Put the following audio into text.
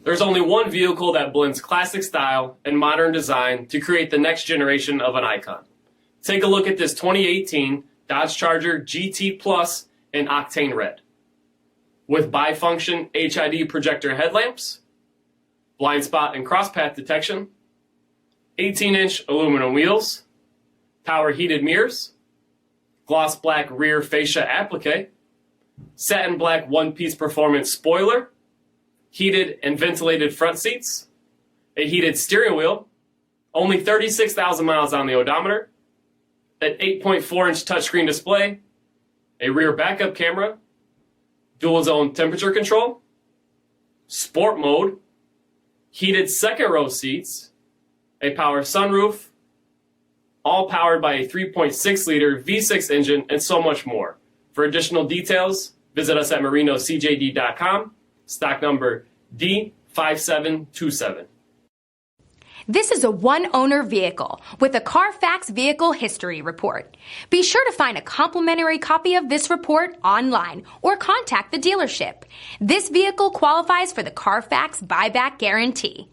There's only one vehicle that blends classic style and modern design to create the next generation of an icon. Take a look at this 2018 Dodge Charger GT Plus in Octane Red. With bifunction HID projector headlamps, blind spot and crosspath detection, 18-inch aluminum wheels, power heated mirrors, gloss black rear fascia applique, satin black one-piece performance spoiler, heated and ventilated front seats, a heated steering wheel, only 36,000 miles on the odometer, an 8.4-inch touchscreen display, a rear backup camera, dual zone temperature control, sport mode, heated second row seats, a power sunroof, all powered by a 3.6-liter V6 engine, and so much more. For additional details, visit us at marinocjd.com, stock number D5727. This is a one-owner vehicle with a CARFAX Vehicle History Report. Be sure to find a complimentary copy of this report online or contact the dealership. This vehicle qualifies for the CARFAX Buyback Guarantee.